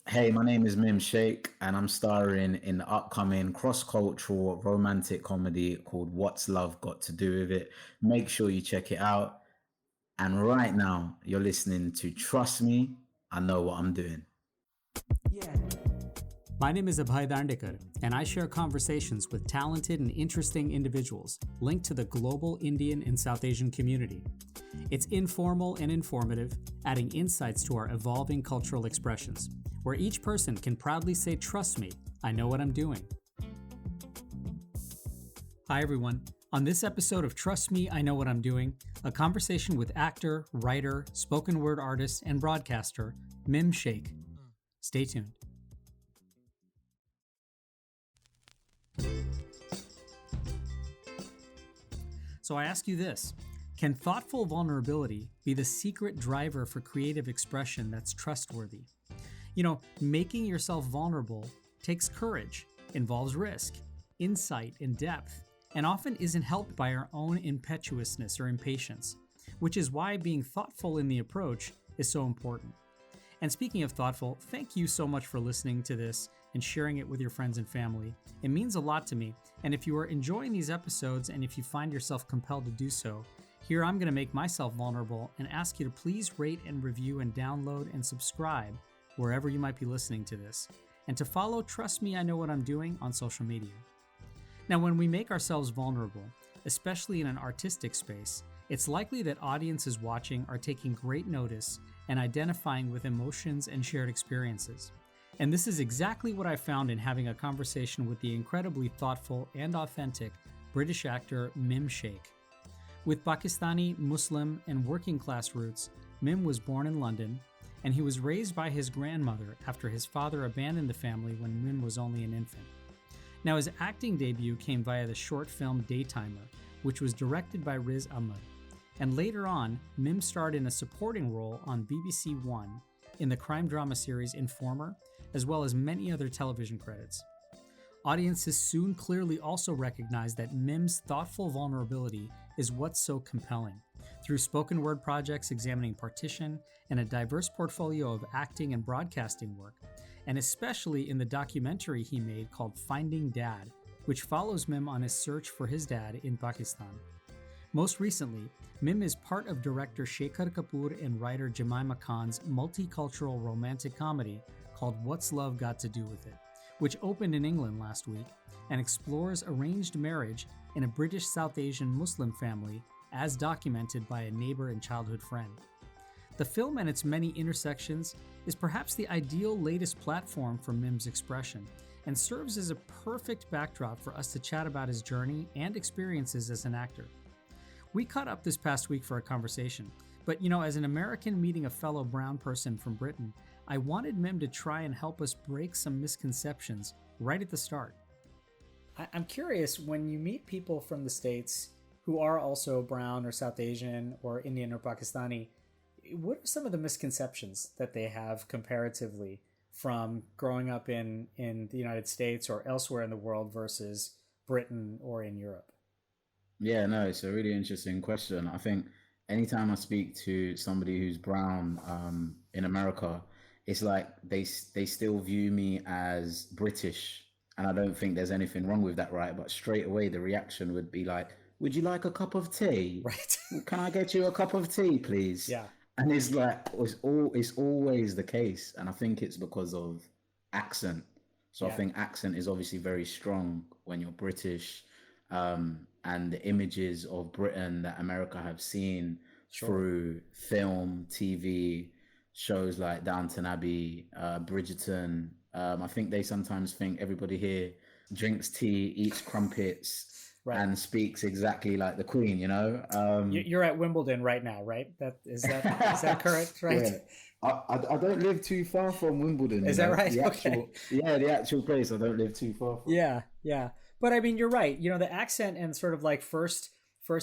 Hey, my name is Mim Shaikh, and I'm starring in the upcoming cross-cultural romantic comedy called What's Love Got to Do with It. Make sure you check it out. And right now, you're listening to Trust Me, I Know What I'm Doing. Yeah. My name is Abhay Dandekar, and I share conversations with talented and interesting individuals linked to the global Indian and South Asian community. It's informal and informative, adding insights to our evolving cultural expressions, where each person can proudly say, "Trust me, I know what I'm doing." Hi, everyone. On this episode of Trust Me, I Know What I'm Doing, a conversation with actor, writer, spoken word artist, and broadcaster, Mim Shaikh. Stay tuned. So I ask you this: can thoughtful vulnerability be the secret driver for creative expression that's trustworthy? You know, making yourself vulnerable takes courage, involves risk, insight, and depth, and often isn't helped by our own impetuousness or impatience, which is why being thoughtful in the approach is so important. And speaking of thoughtful, thank you so much for listening to this and sharing it with your friends and family. It means a lot to me. And if you are enjoying these episodes and if you find yourself compelled to do so, here I'm going to make myself vulnerable and ask you to please rate and review and download and subscribe wherever you might be listening to this, and to follow Trust Me, I Know What I'm Doing on social media. Now, when we make ourselves vulnerable, especially in an artistic space, it's likely that audiences watching are taking great notice and identifying with emotions and shared experiences. And this is exactly what I found in having a conversation with the incredibly thoughtful and authentic British actor Mim Shaikh. With Pakistani, Muslim, and working class roots, Mim was born in London, and he was raised by his grandmother after his father abandoned the family when Mim was only an infant. Now, his acting debut came via the short film Daytimer, which was directed by Riz Ahmed. And later on, Mim starred in a supporting role on BBC One in the crime drama series Informer, as well as many other television credits. Audiences soon clearly also recognized that Mim's thoughtful vulnerability is what's so compelling. Through spoken word projects examining partition and a diverse portfolio of acting and broadcasting work, and especially in the documentary he made called Finding Dad, which follows Mim on his search for his dad in Pakistan. Most recently, Mim is part of director Shekhar Kapoor and writer Jemima Khan's multicultural romantic comedy called What's Love Got to Do with It, which opened in England last week and explores arranged marriage in a British South Asian Muslim family as documented by a neighbor and childhood friend. The film and its many intersections is perhaps the ideal latest platform for Mim's expression and serves as a perfect backdrop for us to chat about his journey and experiences as an actor. We caught up this past week for a conversation, but as an American meeting a fellow brown person from Britain, I wanted Mim to try and help us break some misconceptions right at the start. I'm curious, when you meet people from the States who are also brown or South Asian or Indian or Pakistani, what are some of the misconceptions that they have comparatively from growing up in the United States or elsewhere in the world versus Britain or in Europe? Yeah, no, it's a really interesting question. I think anytime I speak to somebody who's brown in America, it's like they still view me as British, and I don't think there's anything wrong with that, right? But straight away the reaction would be like, "Would you like a cup of tea? Right. Can I get you a cup of tea, please?" Yeah. And it's always the case, and I think it's because of accent. So I Yeah. think accent is obviously very strong when you're British, and the images of Britain that America have seen Sure. through film, TV, shows like Downton Abbey, Bridgerton. I think they sometimes think everybody here drinks tea, eats crumpets, Right. and speaks exactly like the Queen. You're at Wimbledon right now, right? Is that correct? Right. Yeah. I don't live too far from Wimbledon. Is that right? The Okay. the actual place I don't live too far from. Yeah, yeah. But I mean, you're right. The accent and sort of like first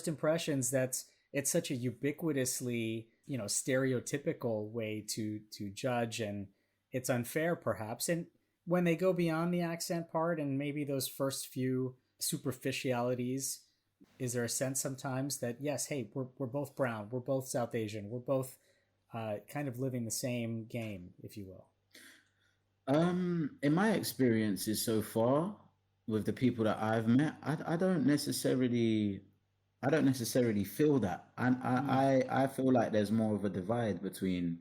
impressions, it's such a ubiquitously, stereotypical way to judge, and it's unfair perhaps. And when they go beyond the accent part and maybe those first few superficialities, is there a sense sometimes that yes, hey, we're both brown, we're both South Asian, we're both kind of living the same game, if you will? In my experiences so far with the people that I've met, I don't necessarily feel that. And Mm, I feel like there's more of a divide between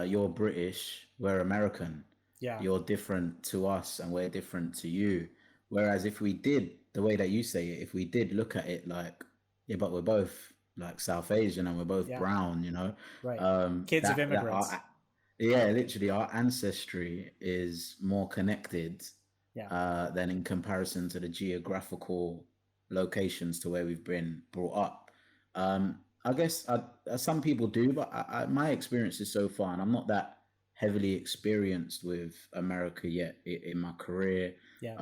you're British, we're American, yeah, you're different to us and we're different to you. Whereas if we did, the way that you say it, if we did look at it like, yeah, but we're both like South Asian and we're both yeah, brown, you know, right. Kids of that immigrants. our, yeah, literally our ancestry is more connected Yeah, than in comparison to the geographical locations to where we've been brought up. I guess some people do, but my experiences so far, and I'm not that heavily experienced with America yet in my career. yeah.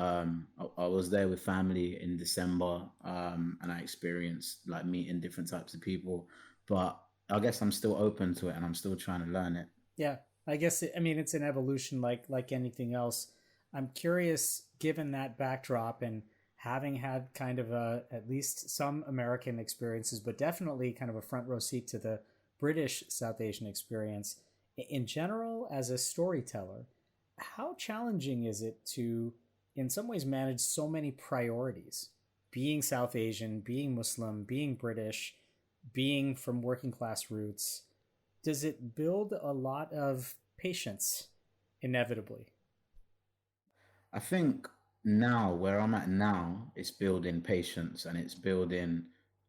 I was there with family in December, and I experienced like meeting different types of people. But I guess I'm still open to it, and I'm still trying to learn it. Yeah, I guess I mean it's an evolution like anything else. I'm curious, given that backdrop and having had kind of a at least some American experiences, but definitely kind of a front row seat to the British South Asian experience in general as a storyteller. How challenging is it to, in some ways, manage so many priorities? Being South Asian, being Muslim, being British, being from working class roots, does it build a lot of patience inevitably? I think now, where I'm at now, it's building patience and it's building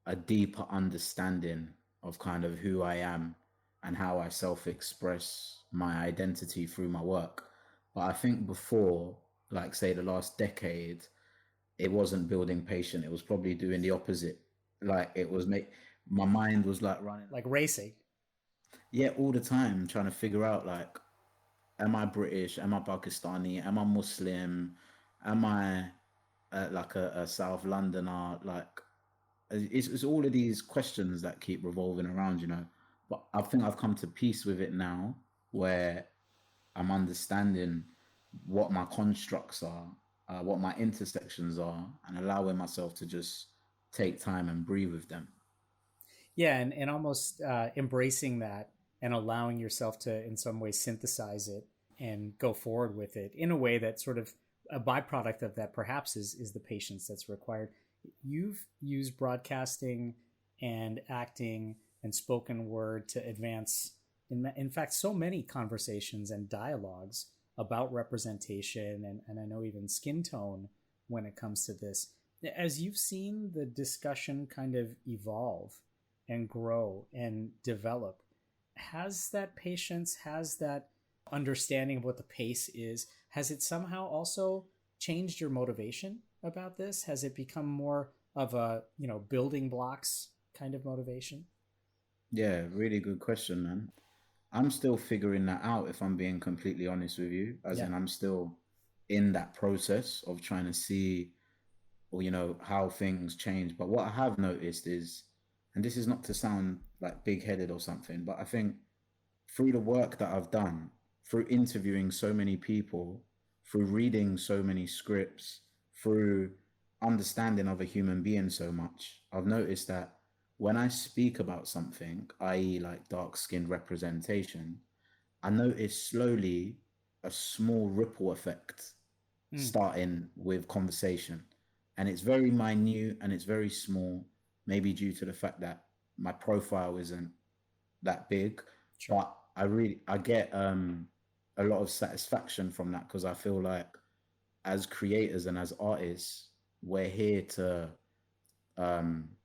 a deeper understanding of kind of who I am and how I self express my identity through my work. But I think before, like, say, the last decade, it wasn't building patience. It was probably doing the opposite. Like, my mind was like running, Like racing. yeah, all the time, trying to figure out, like, am I British? Am I Pakistani? Am I Muslim? Am I like a South Londoner? Like, it's all of these questions that keep revolving around, you know. But I think I've come to peace with it now, where I'm understanding what my constructs are, what my intersections are, and allowing myself to just take time and breathe with them. Yeah, and almost embracing that and allowing yourself to, in some way, synthesize it and go forward with it in a way that sort of a byproduct of that perhaps is the patience that's required. You've used broadcasting and acting and spoken word to advance, in fact, so many conversations and dialogues about representation and I know even skin tone when it comes to this. As you've seen the discussion kind of evolve and grow and develop, has that patience, has that understanding of what the pace is, has it somehow also changed your motivation about this? Has it become more of a, building blocks kind of motivation? Yeah, really good question, man. I'm still figuring that out, if I'm being completely honest with you, as Yeah. in I'm still in that process of trying to see, or how things change. But what I have noticed is, and this is not to sound like big-headed or something, but I think through the work that I've done, through interviewing so many people, through reading so many scripts, through understanding of a human being so much, I've noticed that when I speak about something, i.e., like dark skinned representation, I notice slowly a small ripple effect Mm, starting with conversation. And it's very minute and it's very small, maybe due to the fact that my profile isn't that big, sure. but I get a lot of satisfaction from that because I feel like as creators and as artists, we're here to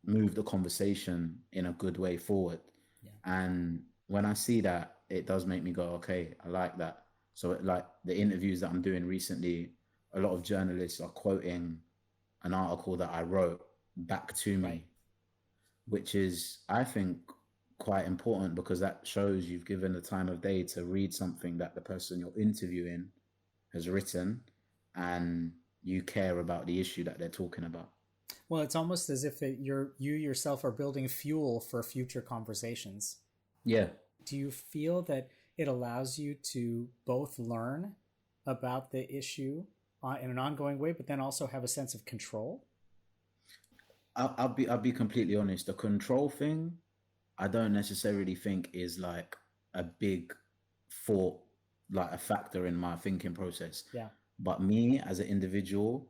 move the conversation in a good way forward. Yeah. And when I see that, it does make me go, okay, I like that. So, like the interviews that I'm doing recently, a lot of journalists are quoting an article that I wrote back to Right. me, which is, I think, quite important because that shows you've given the time of day to read something that the person you're interviewing has written and you care about the issue that they're talking about. Well, it's almost as if you yourself are building fuel for future conversations. Yeah, Do you feel that it allows you to both learn about the issue in an ongoing way, but then also have a sense of control? I'll be completely honest. The control thing, I don't necessarily think is like a big thought like a factor in my thinking process. Yeah. But me as an individual,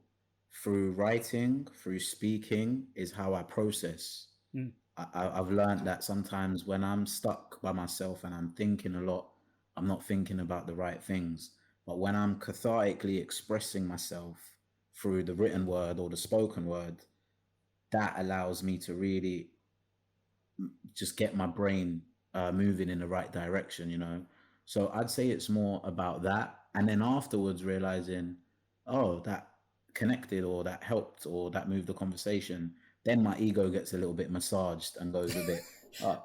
through writing, through speaking, is how I process. Mm. I've learned that sometimes when I'm stuck by myself and I'm thinking a lot, I'm not thinking about the right things. But when I'm cathartically expressing myself through the written word or the spoken word, that allows me to really just get my brain moving in the right direction, you know? So I'd say it's more about that. And then afterwards realizing, oh, that connected or that helped or that moved the conversation. Then my ego gets a little bit massaged and goes a bit, Right.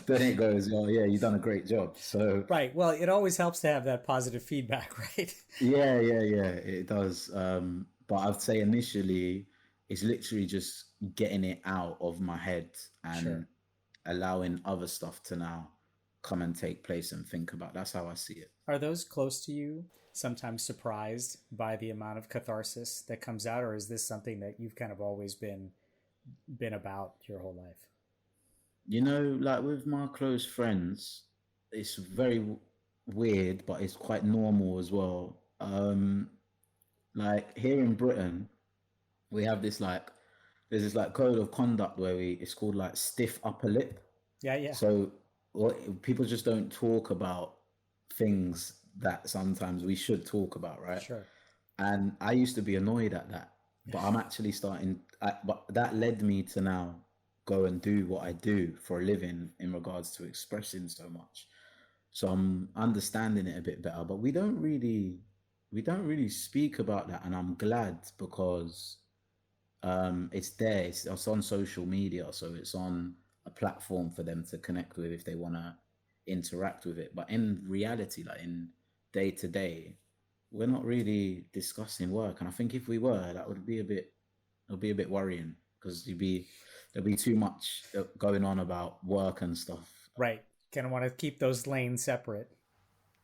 then it goes, oh, yeah, you've done a great job. So Right. Well, it always helps to have that positive feedback, right? yeah, it does. But I'd say initially, it's literally just getting it out of my head and Sure. allowing other stuff to now come and take place and think about. That's how I see it. Are those close to you sometimes surprised by the amount of catharsis that comes out, or is this something that you've kind of always been about your whole life? You know, like with my close friends, it's very weird, but it's quite normal as well. Like here in Britain, we have this like there's this like code of conduct where we it's called like stiff upper lip. Yeah, yeah. So what people just don't talk about things that sometimes we should talk about, right? Sure. And I used to be annoyed at that, but I'm actually but that led me to now go and do what I do for a living in regards to expressing so much. So I'm understanding it a bit better, but we don't really speak about that. And I'm glad because it's there. It's on social media, so it's on a platform for them to connect with if they want to interact with it. But in reality, like in day to day, we're not really discussing work. And I think if we were, that would be it'll be a bit worrying because there'll be too much going on about work and stuff. Right. Kind of want to keep those lanes separate.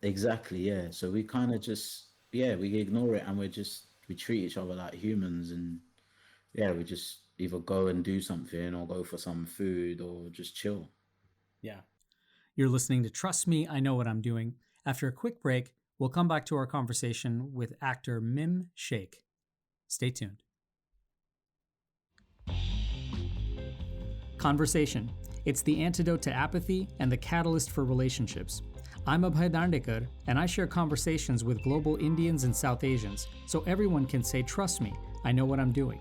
Exactly, yeah. So we kind of just yeah, we ignore it and we treat each other like humans and yeah, we just either go and do something or go for some food or just chill. Yeah. You're listening to Trust Me, I Know What I'm Doing. After a quick break, we'll come back to our conversation with actor Mim Shaikh. Stay tuned. Conversation. It's the antidote to apathy and the catalyst for relationships. I'm Abhay Dandekar, and I share conversations with global Indians and South Asians so everyone can say, trust me, I know what I'm doing.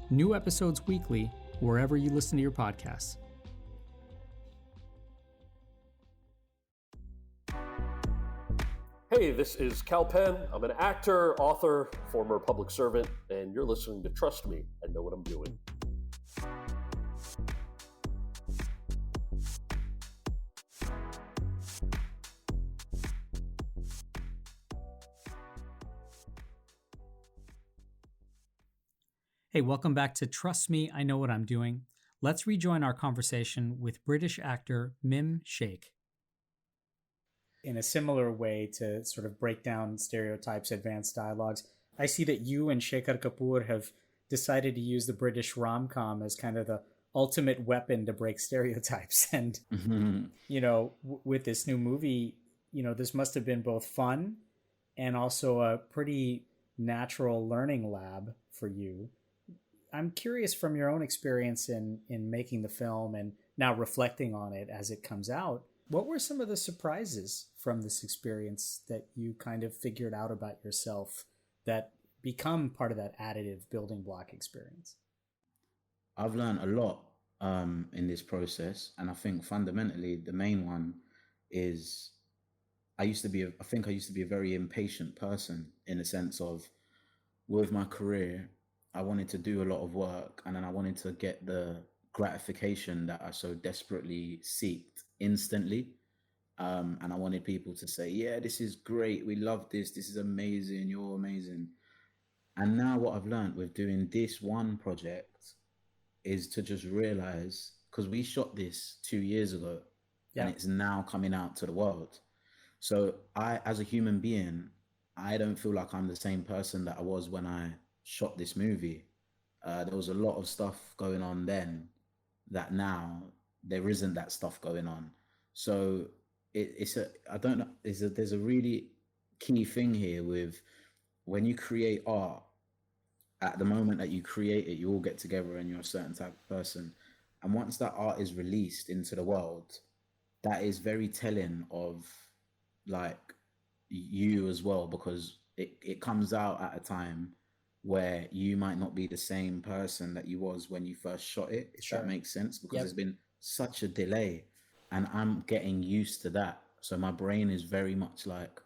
New episodes weekly, wherever you listen to your podcasts. Hey, this is Cal Penn. I'm an actor, author, former public servant, and you're listening to Trust Me, I Know What I'm Doing. Hey, welcome back to Trust Me, I Know What I'm Doing. Let's rejoin our conversation with British actor Mim Shaikh. In a similar way to sort of break down stereotypes, advanced dialogues, I see that you and Shekhar Kapoor have decided to use the British rom-com as kind of the ultimate weapon to break stereotypes. And, with this new movie, this must have been both fun and also a pretty natural learning lab for you. I'm curious from your own experience in making the film and now reflecting on it as it comes out, what were some of the surprises from this experience that you kind of figured out about yourself that become part of that additive building block experience? I've learned a lot in this process, and I think fundamentally the main one is I think I used to be a very impatient person in the sense of with my career, I wanted to do a lot of work and then I wanted to get the gratification that I so desperately seeked instantly. And I wanted people to say, yeah, this is great. We love this. This is amazing. You're amazing. And now what I've learned with doing this one project is to just realize, because we shot this 2 years ago and Yeah. it's now coming out to the world. So as a human being, I don't feel like I'm the same person that I was when I shot this movie. There was a lot of stuff going on then that now there isn't that stuff going on. So it's a I don't know. There's a really key thing here with when you create art. At the moment that you create it, you all get together and you're a certain type of person. And once that art is released into the world, that is very telling of like you as well, because it comes out at a time where you might not be the same person that you was when you first shot it, if that Sure. makes sense, because Yep. there's been such a delay and I'm getting used to that. So my brain is very much like,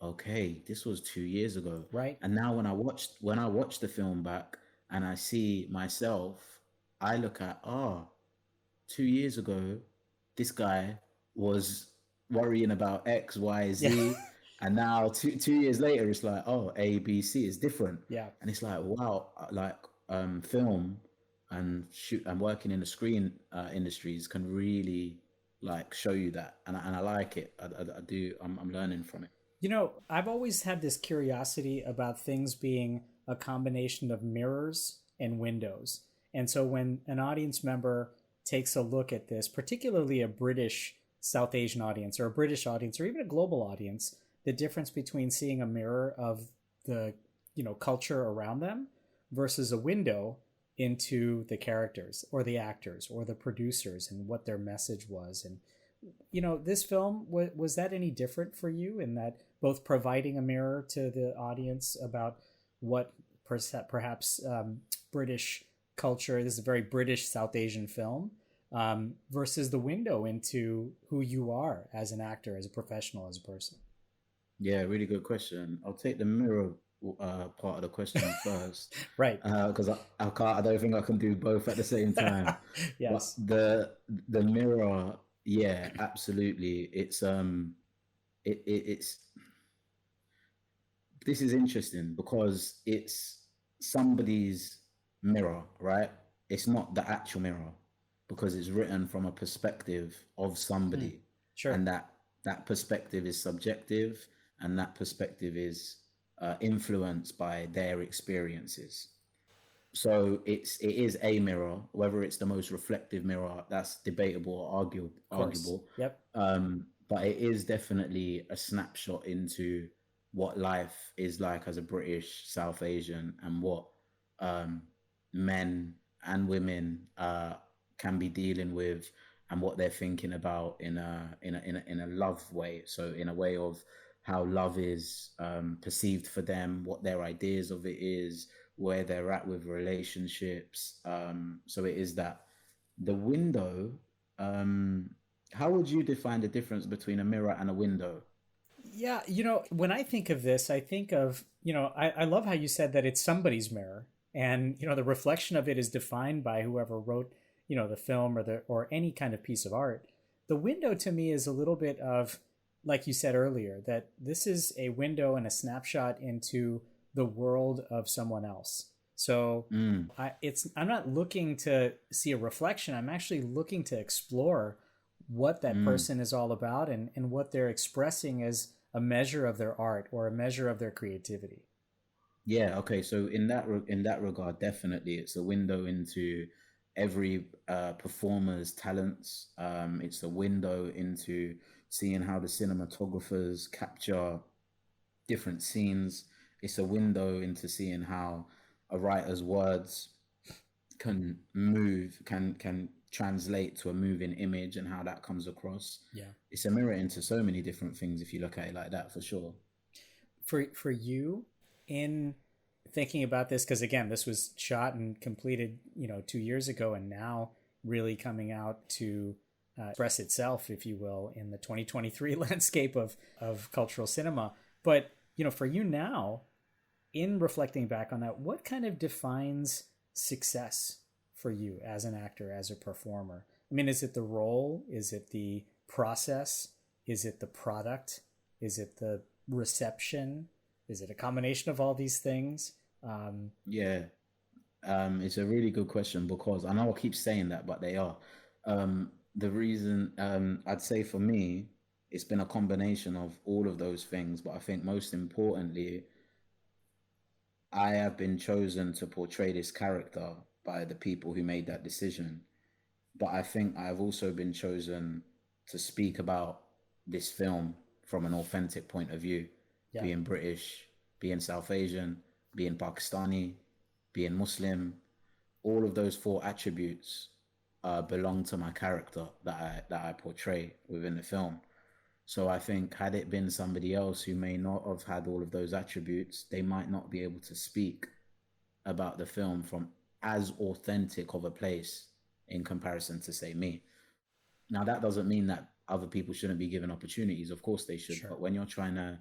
okay, this was 2 years ago. Right. And now when I watch the film back and I see myself, I look at, 2 years ago, this guy was worrying about X, Y, Yeah. Z, and now two years later, it's like, oh, A, B, C is different, Yeah. and it's like, wow, like film and shoot and working in the screen industries can really like show you that, and I like it. I do. I'm learning from it. I've always had this curiosity about things being a combination of mirrors and windows. And so when an audience member takes a look at this, particularly a British South Asian audience or a British audience or even a global audience, the difference between seeing a mirror of the, culture around them versus a window into the characters or the actors or the producers and what their message was. And this film was that any different for you in that both providing a mirror to the audience about what perhaps British culture, this is a very British South Asian film, versus the window into who you are as an actor, as a professional, as a person? Yeah, really good question. I'll take the mirror part of the question first, Right. because I can't. I don't think I can do both at the same time. But Yes. the mirror, yeah, absolutely. It's this is interesting because it's somebody's mirror, right? It's not the actual mirror because it's written from a perspective of Mm, somebody, sure. and that perspective is subjective, and that perspective is influenced by their experiences. So it is a mirror. Whether it's the most reflective mirror, that's debatable or Of course. arguable. Yep. But it is definitely a snapshot into what life is like as a British South Asian, and what um, men and women can be dealing with, and what they're thinking about in a love way. So in a way of how love is perceived for them, what their ideas of it is, where they're at with relationships. So it is that the window. Um, how would you define the difference between a mirror and a window? Yeah, when I think of this, I think of, I love how you said that it's somebody's mirror. And, the reflection of it is defined by whoever wrote, the film or any kind of piece of art. The window to me is a little bit of, like you said earlier, that this is a window and a snapshot into the world of someone else. So Mm, I'm not looking to see a reflection. I'm actually looking to explore what that mm. person is all about and what they're expressing as a measure of their art or a measure of their creativity. Yeah, okay. So in that regard, definitely, it's a window into every performer's talents. It's a window into seeing how the cinematographers capture different scenes. It's a window into seeing how a writer's words can translate to a moving image, and how that comes across. Yeah. It's a mirror into so many different things if you look at it like that, for sure. For you, in thinking about this, because again, this was shot and completed, 2 years ago, and now really coming out to express itself, if you will, in the 2023 landscape of cultural cinema. But for you now, in reflecting back on that, what kind of defines success for you as an actor, as a performer? I mean, is it the role? Is it the process? Is it the product? Is it the reception? Is it a combination of all these things? Yeah, it's a really good question, because I know I keep saying that, but they are. The reason, I'd say for me, it's been a combination of all of those things, but I think most importantly, I have been chosen to portray this character by the people who made that decision. But I think I've also been chosen to speak about this film from an authentic point of view, Yeah. being British, being South Asian, being Pakistani, being Muslim. All of those four attributes belong to my character that I portray within the film. So I think had it been somebody else who may not have had all of those attributes, they might not be able to speak about the film from as authentic of a place in comparison to, say, me. Now, that doesn't mean that other people shouldn't be given opportunities. Of course they should. Sure. But when you're trying to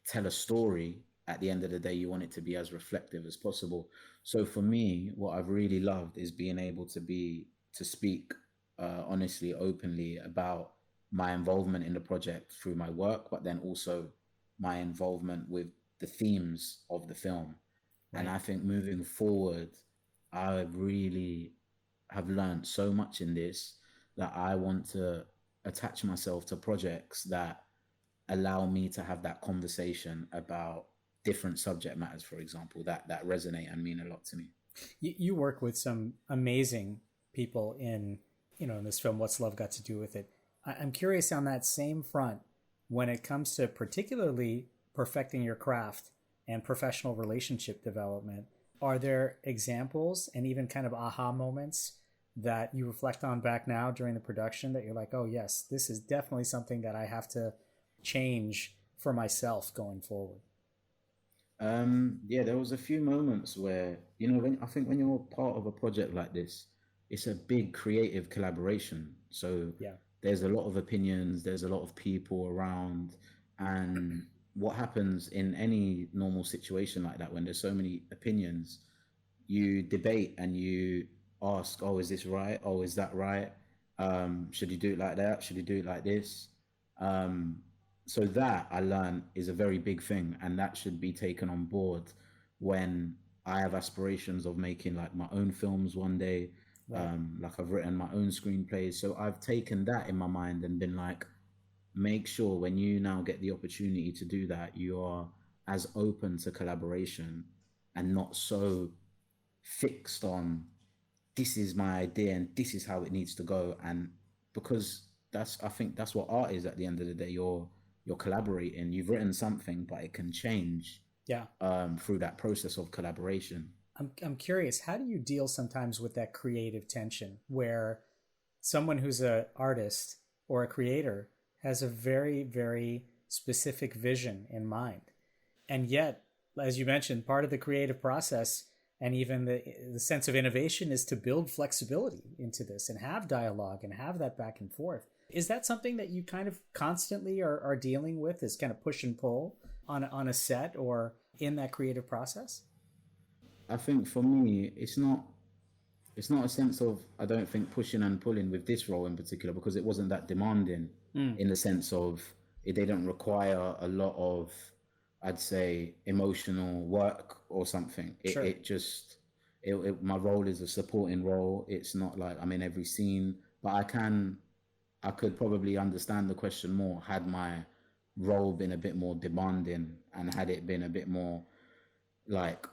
tell a story, at the end of the day, you want it to be as reflective as possible. So for me, what I've really loved is being able to speak honestly, openly about my involvement in the project through my work, but then also my involvement with the themes of the film. Right. And I think moving forward, I really have learned so much in this that I want to attach myself to projects that allow me to have that conversation about different subject matters, for example, that resonate and mean a lot to me. You work with some amazing people in this film. What's Love Got to Do with It? I'm curious on that same front when it comes to particularly perfecting your craft and professional relationship development. Are there examples and even kind of aha moments that you reflect on back now during the production that you're like, oh yes, this is definitely something that I have to change for myself going forward? Yeah, there was a few moments where, I think when you're part of a project like this, it's a big creative collaboration. So Yeah. there's a lot of opinions, there's a lot of people around. And what happens in any normal situation like that, when there's so many opinions, you debate and you ask, oh, is this right? Oh, is that right? Should you do it like that? Should you do it like this? So that I learned is a very big thing, and that should be taken on board when I have aspirations of making like my own films one day. Right. Like I've written my own screenplays. So I've taken that in my mind and been like, make sure when you now get the opportunity to do that, you are as open to collaboration and not so fixed on this is my idea and this is how it needs to go. And because I think that's what art is at the end of the day. You're collaborating. You've written something, but it can change. Yeah. Through that process of collaboration. I'm curious, how do you deal sometimes with that creative tension where someone who's an artist or a creator has a very, very specific vision in mind? And yet, as you mentioned, part of the creative process and even the sense of innovation is to build flexibility into this and have dialogue and have that back and forth. Is that something that you kind of constantly are dealing with, is kind of push and pull on a set or in that creative process? I think for me, it's not a sense of, I don't think, pushing and pulling with this role in particular, because it wasn't that demanding in the sense of it didn't require a lot of, I'd say, emotional work or something. Sure. My role is a supporting role. It's not like I'm in every scene, but I could probably understand the question more had my role been a bit more demanding and had it been a bit more like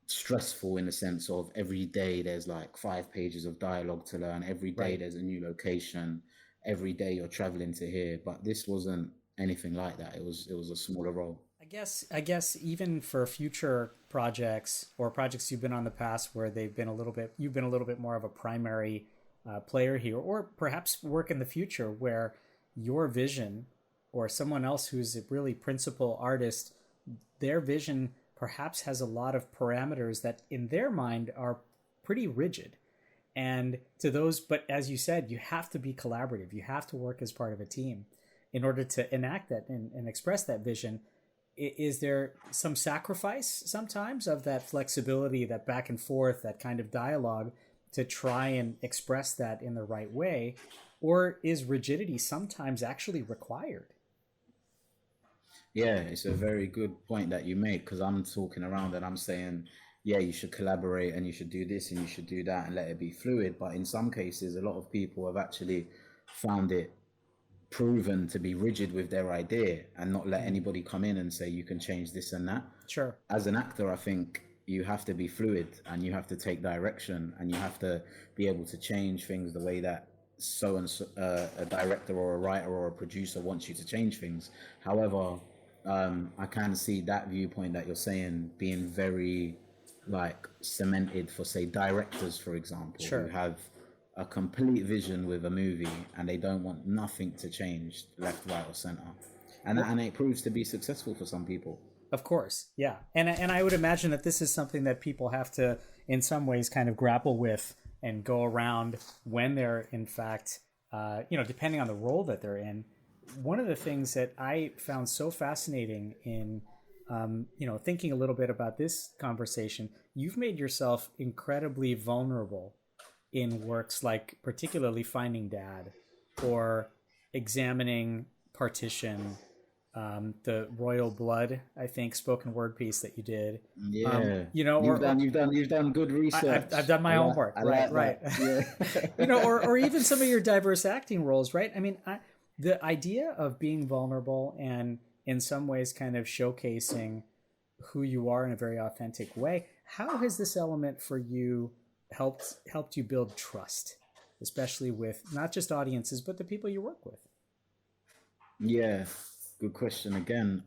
stressful in the sense of every day there's like 5 pages of dialogue to learn, every day Right. there's a new location, every day you're traveling to here. But this wasn't anything like that. It was a smaller role. I guess even for future projects or projects you've been on the past where you've been a little bit more of a primary player here, or perhaps work in the future where your vision or someone else who's a really principal artist, their vision perhaps has a lot of parameters that in their mind are pretty rigid. And to those, but as you said, you have to be collaborative. You have to work as part of a team in order to enact that and express that vision. Is there some sacrifice sometimes of that flexibility, that back and forth, that kind of dialogue to try and express that in the right way? Or is rigidity sometimes actually required? Yeah, it's a very good point that you make, because I'm talking around and I'm saying, yeah, you should collaborate and you should do this and you should do that and let it be fluid. But in some cases, a lot of people have actually found it proven to be rigid with their idea and not let anybody come in and say you can change this and that. Sure. As an actor, I think you have to be fluid and you have to take direction and you have to be able to change things the way that so and so, a director or a writer or a producer wants you to change things. However, I can see that viewpoint that you're saying being very like cemented for, say, directors, for example, who Sure. have a complete vision with a movie and they don't want nothing to change left, right, or center, and Well, and it proves to be successful for some people. of course, yeah, and I would imagine that this is something that people have to, in some ways, kind of grapple with and go around when they're, in fact, depending on the role that they're in. One of the things that I found so fascinating in, thinking a little bit about this conversation, you've made yourself incredibly vulnerable in works like, particularly Finding Dad, or examining Partition, the Royal Blood, I think, spoken word piece that you did. Yeah, Or you've done good I've research. done my homework, I right, like right. that. Yeah. Or even some of your diverse acting roles, right? I mean, the idea of being vulnerable and in some ways kind of showcasing who you are in a very authentic way. How has this element for you helped you build trust, especially with not just audiences but the people you work with? Yeah, good question again.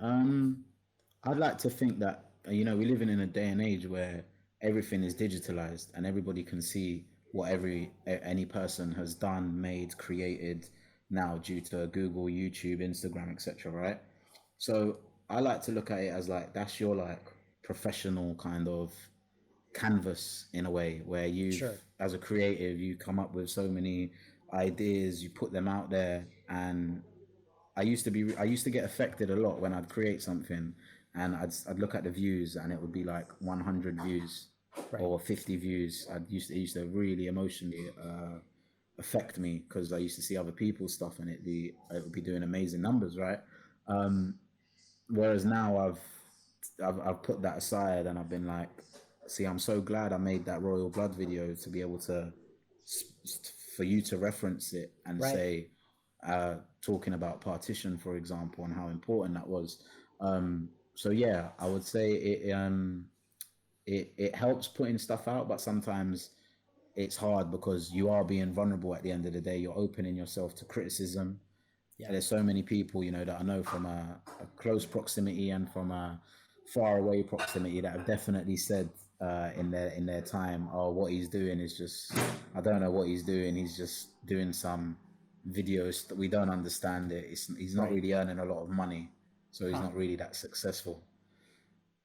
I'd like to think that we're living in a day and age where everything is digitalized and everybody can see what any person has done, made, created now due to Google, YouTube, Instagram, etc. Right? So I like to look at it as like that's your like professional kind of canvas in a way where Sure. as a creative, you come up with so many ideas, you put them out there, and I used to get affected a lot when I'd create something and I'd look at the views and it would be like 100 views Right. or 50 views. It used to really emotionally affect me because I used to see other people's stuff and it would be doing amazing numbers, right? Um, Whereas now I've put that aside and I've been like, see, I'm so glad I made that Royal Blood video to be able to for you to reference it and Right. say, talking about partition, for example, and how important that was. So yeah, I would say it helps putting stuff out, but sometimes it's hard because you are being vulnerable at the end of the day. You're opening yourself to criticism. Yeah. And there's so many people, that I know from a close proximity and from a far away proximity that have definitely said in their time, oh, what he's doing is just, I don't know what he's doing. He's just doing some videos that we don't understand it. He's not Right. really earning a lot of money, so he's Huh. not really that successful.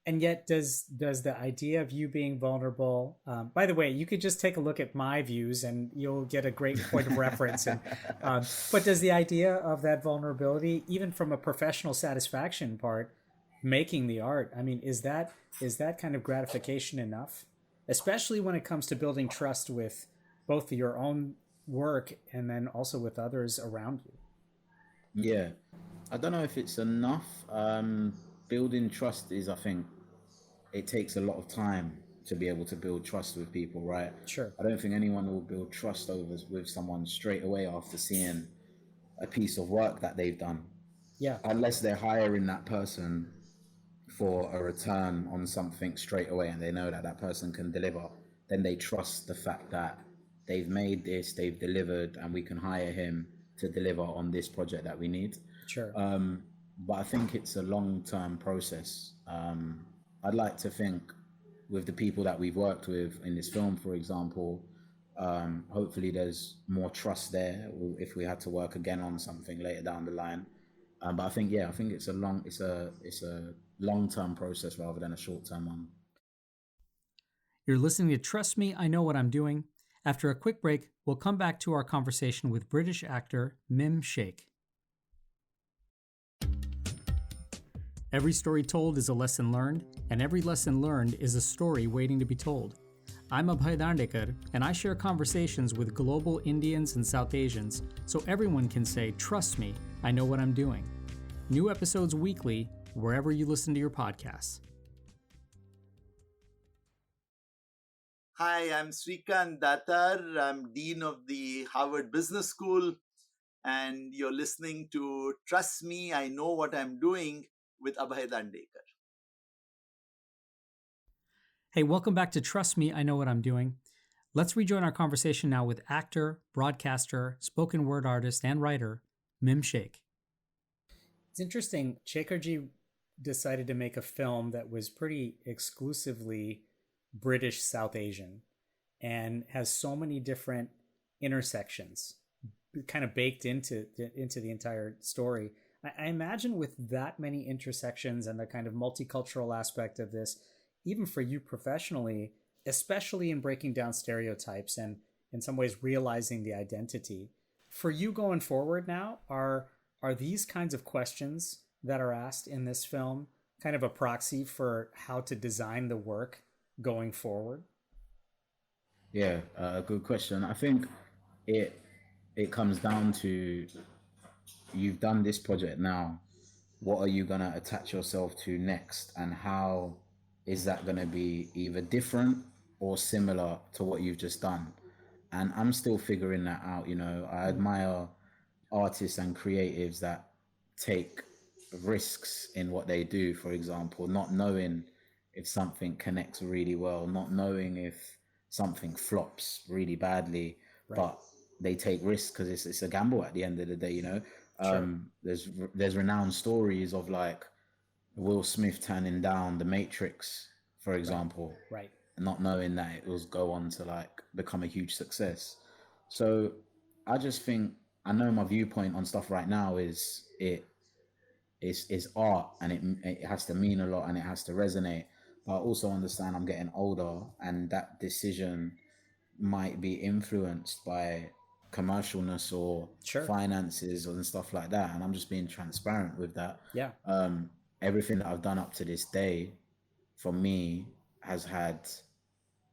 And yet, does the idea of you being vulnerable, by the way, you could just take a look at my views and you'll get a great point of reference. And but does the idea of that vulnerability, even from a professional satisfaction part, making the art, I mean, is that kind of gratification enough, especially when it comes to building trust with both your own work and then also with others around you? Yeah, I don't know if it's enough. Building trust is, I think, it takes a lot of time to be able to build trust with people, right? Sure. I don't think anyone will build trust over with someone straight away after seeing a piece of work that they've done, Yeah. unless they're hiring that person for a return on something straight away and they know that that person can deliver. Then they trust the fact that they've made this, they've delivered, and we can hire him to deliver on this project that we need. Sure. But I think it's a long-term process. I'd like to think with the people that we've worked with in this film, for example, hopefully there's more trust there if we had to work again on something later down the line. But I think it's a long-term process rather than a short-term one. You're listening to Trust Me, I Know What I'm Doing. After a quick break, we'll come back to our conversation with British actor Mim Shaikh. Every story told is a lesson learned, and every lesson learned is a story waiting to be told. I'm Abhay Dandekar, and I share conversations with global Indians and South Asians so everyone can say, trust me, I know what I'm doing. New episodes weekly, wherever you listen to your podcasts. Hi, I'm Srikant Datar. I'm Dean of the Harvard Business School, and you're listening to Trust Me, I Know What I'm Doing with Abhay Dandekar. Hey, welcome back to Trust Me, I Know What I'm Doing. Let's rejoin our conversation now with actor, broadcaster, spoken word artist, and writer, Mim Shaikh. It's interesting. Shekharji decided to make a film that was pretty exclusively British South Asian and has so many different intersections kind of baked into the entire story. I imagine with that many intersections and the kind of multicultural aspect of this, even for you professionally, especially in breaking down stereotypes and in some ways realizing the identity, for you going forward now, are these kinds of questions that are asked in this film kind of a proxy for how to design the work going forward? Yeah, good question. I think it it comes down to, you've done this project now. What are you gonna attach yourself to next, and how is that gonna be either different or similar to what you've just done? And I'm still figuring that out. I admire artists and creatives that take risks in what they do, for example, not knowing if something connects really well, not knowing if something flops really badly, Right. but they take risks because it's a gamble at the end of the day. Sure. There's renowned stories of like Will Smith turning down The Matrix, for example, Right. not knowing that it was go on to like become a huge success. So I just think, I know my viewpoint on stuff right now is art, and it has to mean a lot and it has to resonate. But I also understand I'm getting older, and that decision might be influenced by commercialness or Sure. finances and stuff like that. And I'm just being transparent with that. Yeah. Everything that I've done up to this day, for me, has had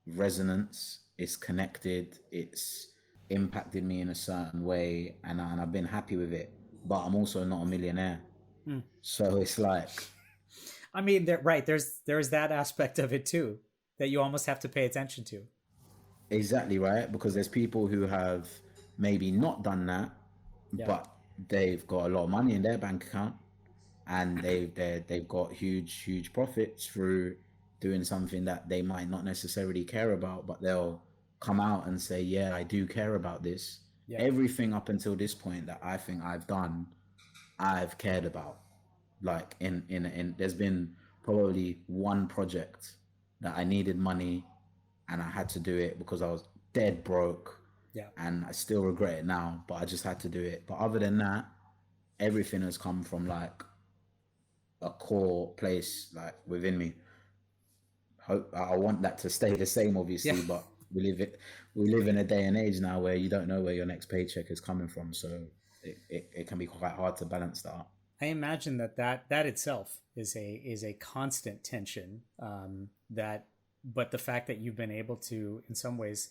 resonance. It's connected. It's impacted me in a certain way, and I've been happy with it. But I'm also not a millionaire, so it's like, I mean, there's that aspect of it too that you almost have to pay attention to. exactly right, because there's people who have maybe not done that, Yeah. but they've got a lot of money in their bank account, and they've got huge profits through doing something that they might not necessarily care about, but they'll come out and say, yeah, I do care about this. Yeah. Everything up until this point that I think I've done, I've cared about. Like in there's been probably one project that I needed money and I had to do it because I was dead broke. Yeah. And I still regret it now, but I just had to do it. But other than that, everything has come from like a core place like within me. Hope I want that to stay the same, obviously. Yeah. But we live in a day and age now where you don't know where your next paycheck is coming from, so it can be quite hard to balance that. I imagine that itself is a constant tension. But the fact that you've been able to, in some ways,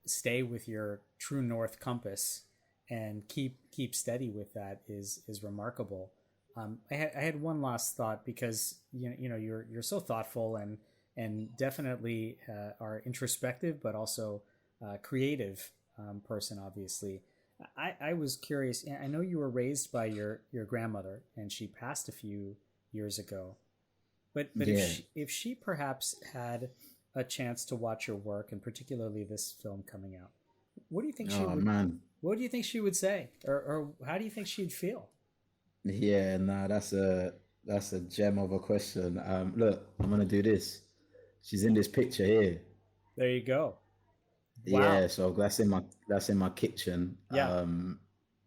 stay with your true north compass and keep steady with that is remarkable. I had one last thought, because you're so thoughtful and definitely are introspective, but also creative person, obviously. I was curious. I know you were raised by your grandmother, and she passed a few years ago. But Yeah. if she perhaps had a chance to watch your work, and particularly this film coming out, what do you think she Oh would? man, What do you think she would say, or how do you think she'd feel? yeah, no, that's a gem of a question. Look, I'm gonna do this. She's in this picture here. There you go. Yeah, Wow. so that's in my kitchen. Yeah.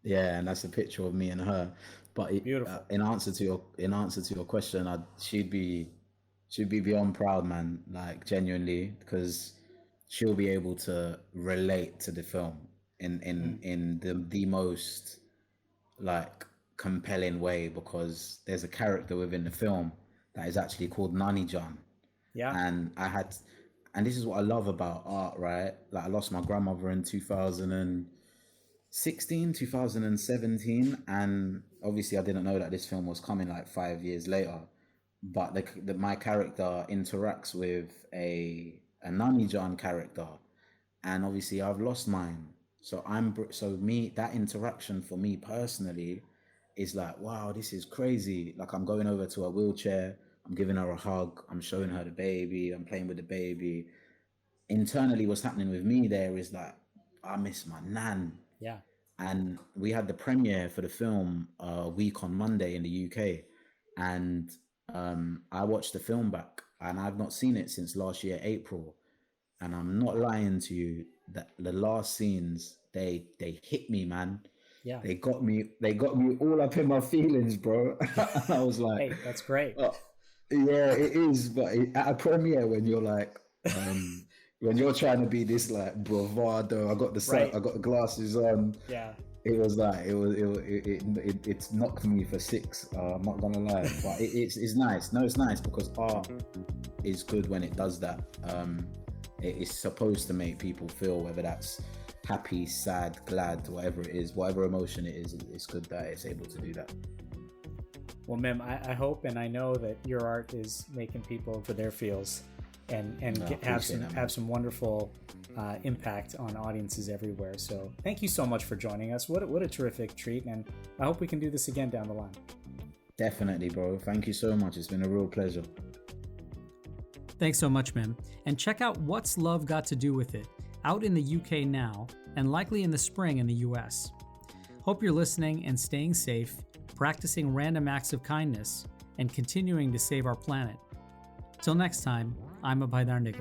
Yeah, and that's a picture of me and her. But Beautiful. in answer to your question, she'd be beyond proud, man. Like genuinely, because she'll be able to relate to the film in the most like compelling way, because there's a character within the film that is actually called Nani John. Yeah. And this is what I love about art, right? Like I lost my grandmother in 2016, 2017, and obviously I didn't know that this film was coming like 5 years later. But my character interacts with a Nani John character, and obviously I've lost mine. So me, that interaction for me personally is like, wow, this is crazy. Like I'm going over to her wheelchair, I'm giving her a hug, I'm showing her the baby, I'm playing with the baby, internally, what's happening with me there is that I miss my nan. Yeah. And we had the premiere for the film a week on Monday in the UK, and I watched the film back, and I've not seen it since last year April, and I'm not lying to you that the last scenes they hit me, man. Yeah. They got me all up in my feelings, bro. And I was like, hey, that's great. Yeah, it is. But at a premiere, when you're like, when you're trying to be this like bravado, I got the Right. I got the glasses on. Yeah. It was like it knocked me for six. I'm not gonna lie, but it's nice. No, it's nice because art is good when it does that. It is supposed to make people feel, whether that's happy, sad, glad, whatever it is, whatever emotion it is. It's good that it's able to do that. Well, Mim, I hope and I know that your art is making people for their feels and have some wonderful impact on audiences everywhere. So thank you so much for joining us. What a terrific treat, and I hope we can do this again down the line. Definitely, bro. Thank you so much. It's been a real pleasure. Thanks so much, Mim. And check out What's Love Got to Do With It, out in the UK now, and likely in the spring in the US. Hope you're listening and staying safe, practicing random acts of kindness, and continuing to save our planet. Till next time, I'm Abhay.